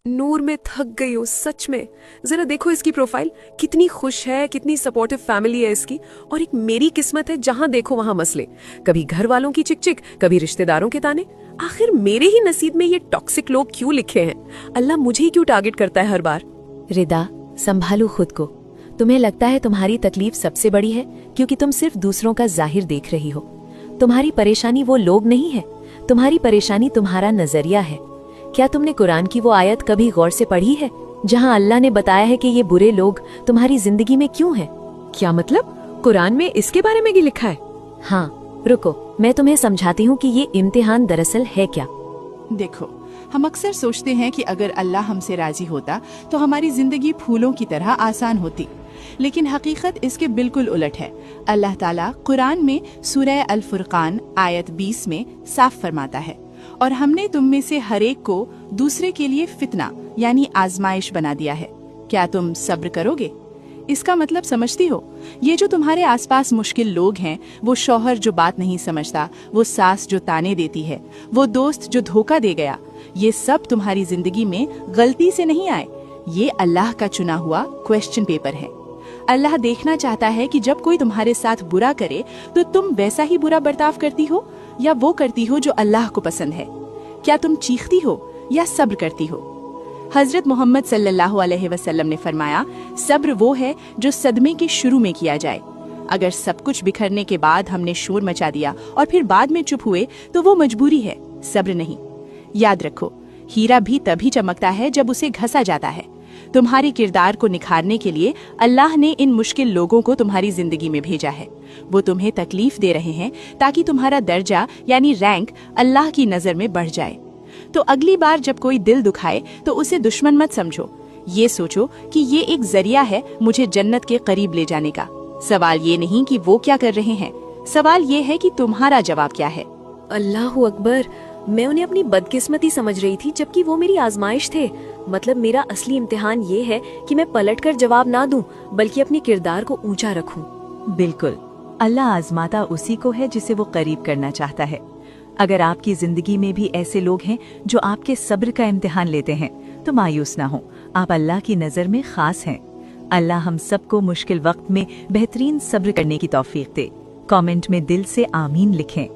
नूर में थक गई हूँ सच में। जरा देखो इसकी प्रोफाइल, कितनी खुश है, कितनी सपोर्टिव फैमिली है इसकी। और एक मेरी किस्मत है, जहाँ देखो वहाँ मसले, कभी घर वालों की चिकचिक, कभी रिश्तेदारों के ताने। आखिर मेरे ही नसीब में ये टॉक्सिक लोग क्यों लिखे हैं? अल्लाह मुझे ही क्यों टारगेट करता है हर बार? रिदा, संभालो खुद को। तुम्हें लगता है तुम्हारी तकलीफ सबसे बड़ी है क्योंकि तुम सिर्फ दूसरों का जाहिर देख रही हो। तुम्हारी परेशानी वो लोग नहीं है, तुम्हारी परेशानी तुम्हारा नजरिया है। क्या तुमने कुरान की वो आयत कभी गौर से पढ़ी है जहां अल्लाह ने बताया है कि ये बुरे लोग तुम्हारी जिंदगी में क्यों हैं? क्या मतलब? कुरान में इसके बारे में भी लिखा है? हाँ, रुको, मैं तुम्हें समझाती हूँ कि ये इम्तिहान दरअसल है क्या। देखो, हम अक्सर सोचते हैं कि अगर अल्लाह हमसे राजी होता तो हमारी जिंदगी फूलों की तरह आसान होती, लेकिन हकीकत इसके बिल्कुल उलट है। अल्लाह ताला कुरान में सूरह अल फुरकान आयत 20 में साफ फरमाता है, और हमने तुम में से हर एक को दूसरे के लिए फितना यानी आजमाइश बना दिया है। क्या तुम सब्र करोगे? इसका मतलब समझती हो? ये जो तुम्हारे आसपास मुश्किल लोग हैं, वो शौहर जो बात नहीं समझता, वो सास जो ताने देती है, वो दोस्त जो धोखा दे गया, ये सब तुम्हारी जिंदगी में गलती से नहीं आए। ये अल्लाह का चुना हुआ क्वेश्चन पेपर है। अल्लाह देखना चाहता है कि जब कोई तुम्हारे साथ बुरा करे तो तुम वैसा ही बुरा बर्ताव करती हो या वो करती हो जो अल्लाह को पसंद है। क्या तुम चीखती हो या सब्र करती हो? हजरत मोहम्मद सल्लल्लाहु अलैहि वसल्लम ने फरमाया, सब्र वो है जो सदमे के शुरू में किया जाए। अगर सब कुछ बिखरने के बाद हमने शोर मचा दिया और फिर बाद में चुप हुए तो वो मजबूरी है, सब्र नहीं। याद रखो, हीरा भी तभी चमकता है जब उसे घसा जाता है। तुम्हारे किरदार को निखारने के लिए अल्लाह ने इन मुश्किल लोगों को तुम्हारी जिंदगी में भेजा है। वो तुम्हें तकलीफ दे रहे हैं ताकि तुम्हारा दर्जा यानी रैंक अल्लाह की नजर में बढ़ जाए। तो अगली बार जब कोई दिल दुखाए तो उसे दुश्मन मत समझो। ये सोचो कि ये एक जरिया है मुझे जन्नत के करीब ले जाने का। सवाल ये नहीं कि वो क्या कर रहे हैं, सवाल ये है कि तुम्हारा जवाब क्या है। अल्लाहू अकबर, मैं उन्हें अपनी बदकिस्मती समझ रही थी जबकि वो मेरी आजमाइश थे। मतलब मेरा असली इम्तिहान ये है कि मैं पलटकर जवाब ना दूं बल्कि अपने किरदार को ऊंचा रखूं। बिल्कुल, अल्लाह आजमाता उसी को है जिसे वो करीब करना चाहता है। अगर आपकी जिंदगी में भी ऐसे लोग हैं जो आपके सब्र का इम्तिहान लेते हैं तो मायूस ना हो, आप अल्लाह की नजर में खास हैं। अल्लाह हम सबको मुश्किल वक्त में बेहतरीन सब्र करने की तौफीक दे। कमेंट में दिल से आमीन लिखें।